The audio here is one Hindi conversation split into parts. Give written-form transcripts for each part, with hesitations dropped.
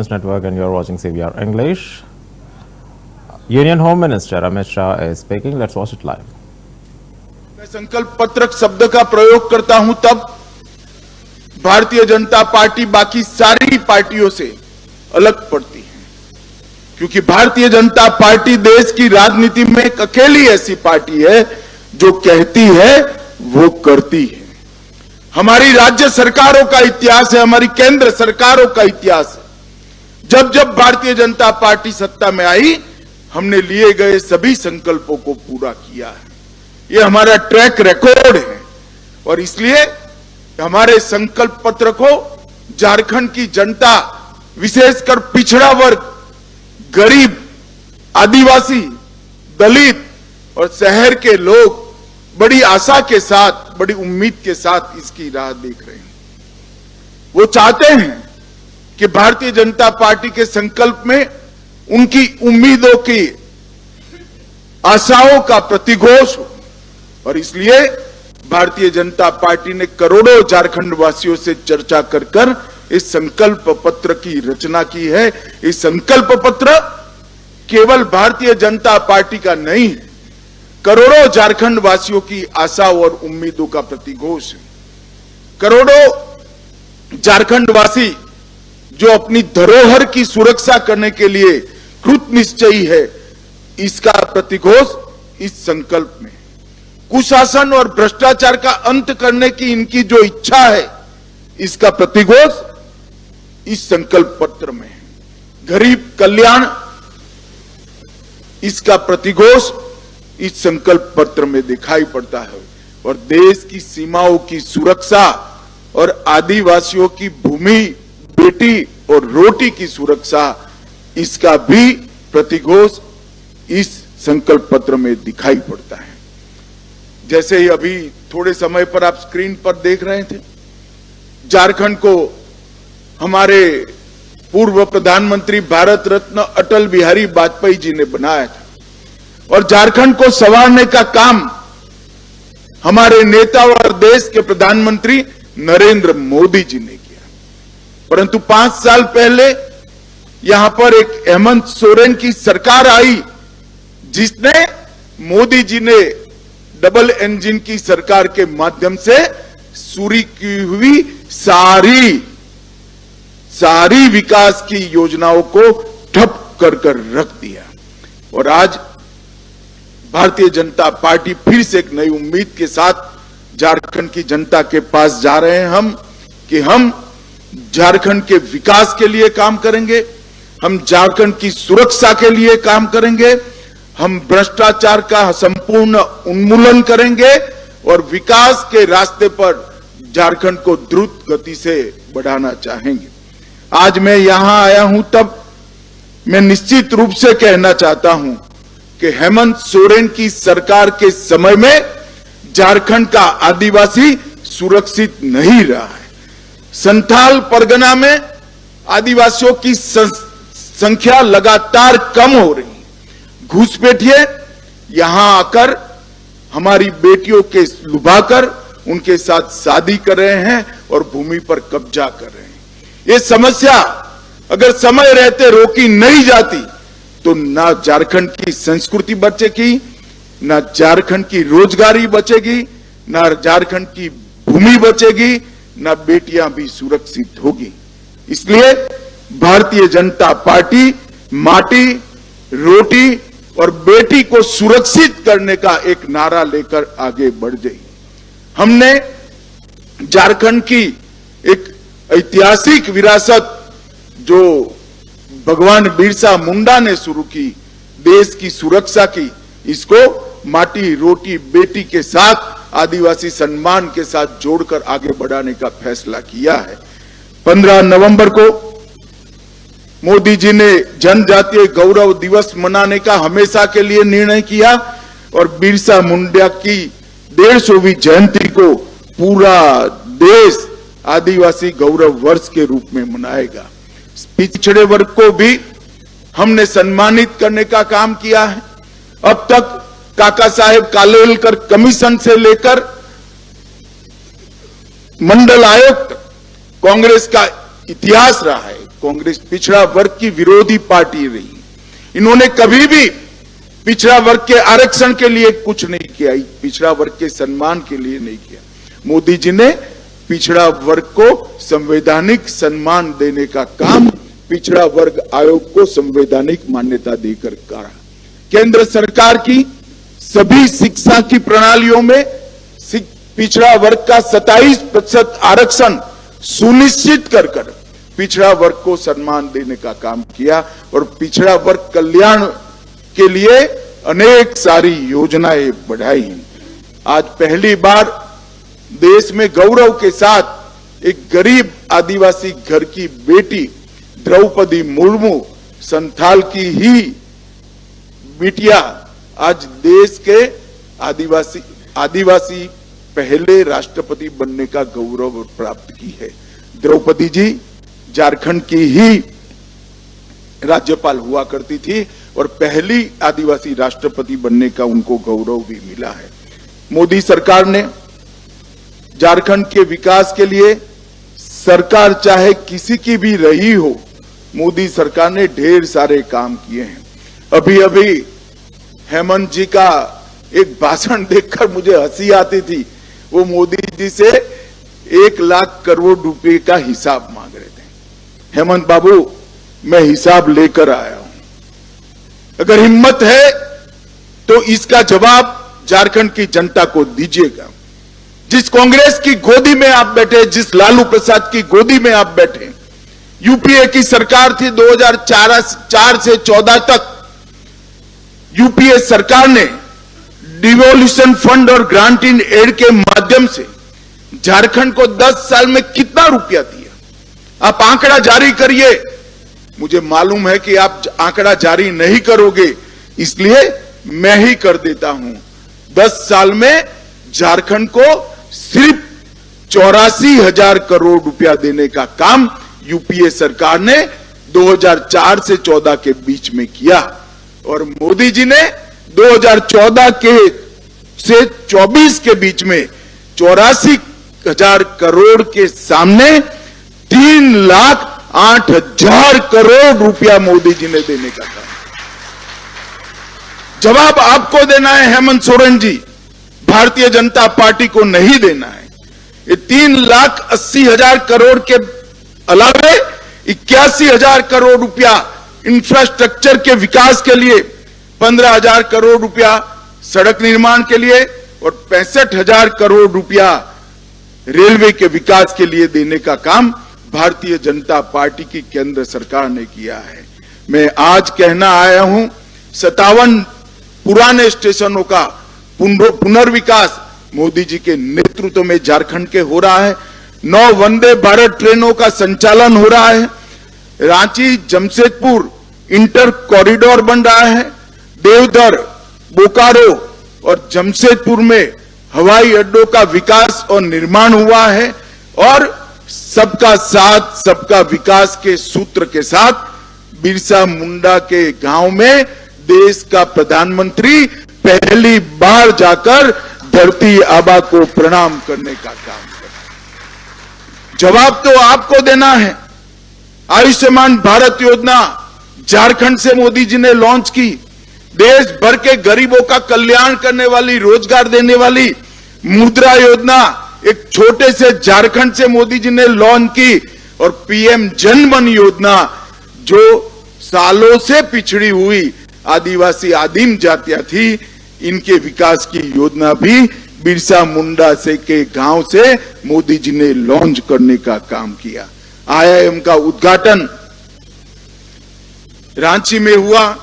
News Network and you're watching CBR English. Union Home Minister Amit Shah is speaking. Let's watch it live. मैं संकल्प पत्रक शब्द का प्रयोग करता हूं तब भारतीय जनता पार्टी बाकी सारी पार्टियों से अलग पड़ती है, क्योंकि भारतीय जनता पार्टी देश की राजनीति में एक अकेली ऐसी पार्टी है जो कहती है वो करती है। हमारी राज्य सरकारों का इतिहास है, हमारी केंद्र सरकारों का इतिहास है। जब जब भारतीय जनता पार्टी सत्ता में आई, हमने लिए गए सभी संकल्पों को पूरा किया है। ये हमारा ट्रैक रिकॉर्ड है और इसलिए हमारे संकल्प पत्र को झारखंड की जनता, विशेषकर पिछड़ा वर्ग, गरीब, आदिवासी, दलित और शहर के लोग बड़ी आशा के साथ, बड़ी उम्मीद के साथ इसकी राह देख रहे हैं। वो चाहते हैं कि भारतीय जनता पार्टी के संकल्प में उनकी उम्मीदों की, आशाओं का प्रतिघोष हो और इसलिए भारतीय जनता पार्टी ने करोड़ों झारखंड वासियों से चर्चा कर इस संकल्प पत्र की रचना की है। इस संकल्प पत्र केवल भारतीय जनता पार्टी का नहीं है, करोड़ों झारखंड वासियों की आशा और उम्मीदों का प्रतिघोष है। करोड़ों झारखंड वासी जो अपनी धरोहर की सुरक्षा करने के लिए कृत निश्चयी है, इसका प्रतिघोष इस संकल्प में। कुशासन और भ्रष्टाचार का अंत करने की इनकी जो इच्छा है, इसका प्रतिघोष इस संकल्प पत्र में है। गरीब कल्याण, इसका प्रतिघोष इस संकल्प पत्र में दिखाई पड़ता है और देश की सीमाओं की सुरक्षा और आदिवासियों की भूमि, बेटी और रोटी की सुरक्षा, इसका भी प्रतिघोष इस संकल्प पत्र में दिखाई पड़ता है। जैसे ही अभी थोड़े समय पर आप स्क्रीन पर देख रहे थे, झारखंड को हमारे पूर्व प्रधानमंत्री भारत रत्न अटल बिहारी वाजपेयी जी ने बनाया था और झारखंड को संवारने का काम हमारे नेता और देश के प्रधानमंत्री नरेंद्र मोदी जी ने किया। परंतु 5 साल पहले यहां पर एक हेमंत सोरेन की सरकार आई, जिसने मोदी जी ने डबल इंजन की सरकार के माध्यम से शुरू की हुई सारी विकास की योजनाओं को ठप कर रख दिया और आज भारतीय जनता पार्टी फिर से एक नई उम्मीद के साथ झारखंड की जनता के पास जा रहे हैं कि हम झारखंड के विकास के लिए काम करेंगे, हम झारखंड की सुरक्षा के लिए काम करेंगे, हम भ्रष्टाचार का संपूर्ण उन्मूलन करेंगे और विकास के रास्ते पर झारखंड को द्रुत गति से बढ़ाना चाहेंगे। आज मैं यहां आया हूं तब मैं निश्चित रूप से कहना चाहता हूं कि हेमंत सोरेन की सरकार के समय में झारखंड का आदिवासी सुरक्षित नहीं रहा है। संथाल परगना में आदिवासियों की संख्या लगातार कम हो रही है। घुसपैठिए यहां आकर हमारी बेटियों के लुभाकर उनके साथ शादी कर रहे हैं और भूमि पर कब्जा कर रहे हैं। ये समस्या अगर समय रहते रोकी नहीं जाती तो ना झारखंड की संस्कृति बचेगी, ना झारखंड की रोजगारी बचेगी, ना झारखंड की भूमि बचेगी, ना बेटियां भी सुरक्षित होगी। इसलिए भारतीय जनता पार्टी माटी, रोटी और बेटी को सुरक्षित करने का एक नारा लेकर आगे बढ़ गई। हमने झारखंड की एक ऐतिहासिक विरासत जो भगवान बिरसा मुंडा ने शुरू की, देश की सुरक्षा की, इसको माटी, रोटी, बेटी के साथ, आदिवासी सम्मान के साथ जोड़कर आगे बढ़ाने का फैसला किया है। 15 नवंबर को मोदी जी ने जनजातीय गौरव दिवस मनाने का हमेशा के लिए निर्णय किया और बिरसा मुंडा की 150वीं जयंती को पूरा देश आदिवासी गौरव वर्ष के रूप में मनाएगा। पिछड़े वर्ग को भी हमने सम्मानित करने का काम किया है। अब तक काका साहेब कालेलकर कमीशन से लेकर मंडल आयोग कांग्रेस का इतिहास रहा है। कांग्रेस पिछड़ा वर्ग की विरोधी पार्टी रही। इन्होंने कभी भी पिछड़ा वर्ग के आरक्षण के लिए कुछ नहीं किया, पिछड़ा वर्ग के सम्मान के लिए नहीं किया। मोदी जी ने पिछड़ा वर्ग को संवैधानिक सम्मान देने का काम पिछड़ा वर्ग आयोग को संवैधानिक मान्यता देकर करा। केंद्र सरकार की सभी शिक्षा की प्रणालियों में पिछड़ा वर्ग का 27% आरक्षण सुनिश्चित कर पिछड़ा वर्ग को सम्मान देने का काम किया और पिछड़ा वर्ग कल्याण के लिए अनेक सारी योजनाएं बढ़ाई। आज पहली बार देश में गौरव के साथ एक गरीब आदिवासी घर की बेटी द्रौपदी मुर्मू, संथाल की ही बिटिया, आज देश के आदिवासी पहले राष्ट्रपति बनने का गौरव प्राप्त की है। द्रौपदी जी झारखंड की ही राज्यपाल हुआ करती थी और पहली आदिवासी राष्ट्रपति बनने का उनको गौरव भी मिला है। मोदी सरकार ने झारखंड के विकास के लिए, सरकार चाहे किसी की भी रही हो, मोदी सरकार ने ढेर सारे काम किए हैं। अभी अभी हेमंत जी का एक भाषण देखकर मुझे हंसी आती थी। वो मोदी जी से 1 लाख करोड़ रुपए का हिसाब मांग रहे थे। हेमंत बाबू, मैं हिसाब लेकर आया हूं, अगर हिम्मत है तो इसका जवाब झारखंड की जनता को दीजिएगा। जिस कांग्रेस की गोदी में आप बैठे, जिस लालू प्रसाद की गोदी में आप बैठे, यूपीए की सरकार थी 2004 से 14 तक। यूपीए सरकार ने डिवोल्यूशन फंड और ग्रांट इन एड के माध्यम से झारखंड को 10 साल में कितना रुपया दिया? आप आंकड़ा जारी करिए। मुझे मालूम है कि आप आंकड़ा जारी नहीं करोगे, इसलिए मैं ही कर देता हूं। 10 साल में झारखंड को सिर्फ 84,000 करोड़ रुपया देने का काम यूपीए सरकार ने 2004 से 14 के बीच में किया और मोदी जी ने 2014 के से 24 के बीच में 84,000 करोड़ के सामने 3,08,000 करोड़ रुपया मोदी जी ने देने का काम। जवाब आपको देना है हेमंत सोरेन जी, भारतीय जनता पार्टी को नहीं देना है। ये 3,80,000 करोड़ के अलावे 81,000 करोड़ रुपया इंफ्रास्ट्रक्चर के विकास के लिए, 15,000 करोड़ रुपया सड़क निर्माण के लिए और 65,000 करोड़ रुपया रेलवे के विकास के लिए देने का काम भारतीय जनता पार्टी की केंद्र सरकार ने किया है। मैं आज कहना आया हूं, 57 पुराने स्टेशनों का पुनर्विकास मोदी जी के नेतृत्व में झारखंड के हो रहा है। 9 वंदे भारत ट्रेनों का संचालन हो रहा है। रांची जमशेदपुर इंटर कॉरिडोर बन रहा है। देवधर, बोकारो और जमशेदपुर में हवाई अड्डों का विकास और निर्माण हुआ है और सबका साथ सबका विकास के सूत्र के साथ बिरसा मुंडा के गांव में देश का प्रधानमंत्री पहली बार जाकर धरती आबा को प्रणाम करने का काम कर। जवाब तो आपको देना है। आयुष्मान भारत योजना झारखंड से मोदी जी ने लॉन्च की। देश भर के गरीबों का कल्याण करने वाली, रोजगार देने वाली मुद्रा योजना एक छोटे से झारखंड से मोदी जी ने लॉन्च की और पीएम जन धन योजना जो सालों से पिछड़ी हुई आदिवासी आदिम जातियां थी, इनके विकास की योजना भी बिरसा मुंडा से के गांव से मोदी जी ने लॉन्च करने का काम किया। आईआईएम का उद्घाटन रांची में हुआ।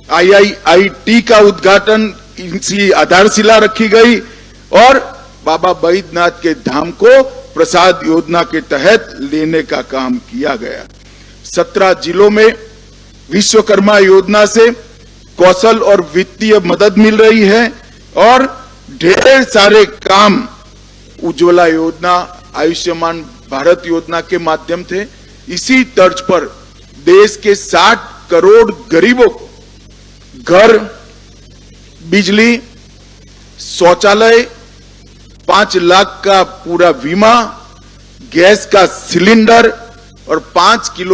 आईआईटी का उद्घाटन, इनकी आधारशिला रखी गई और बाबा बैद्यनाथ के धाम को प्रसाद योजना के तहत लेने का काम किया गया। 17 जिलों में विश्वकर्मा योजना से कौशल और वित्तीय मदद मिल रही है और ढेर सारे काम उज्ज्वला योजना, आयुष्मान भारत योजना के माध्यम थे। इसी तर्ज पर देश के 60 करोड़ गरीबों को घर, बिजली, शौचालय, 5 लाख का पूरा बीमा, गैस का सिलेंडर और 5 किलो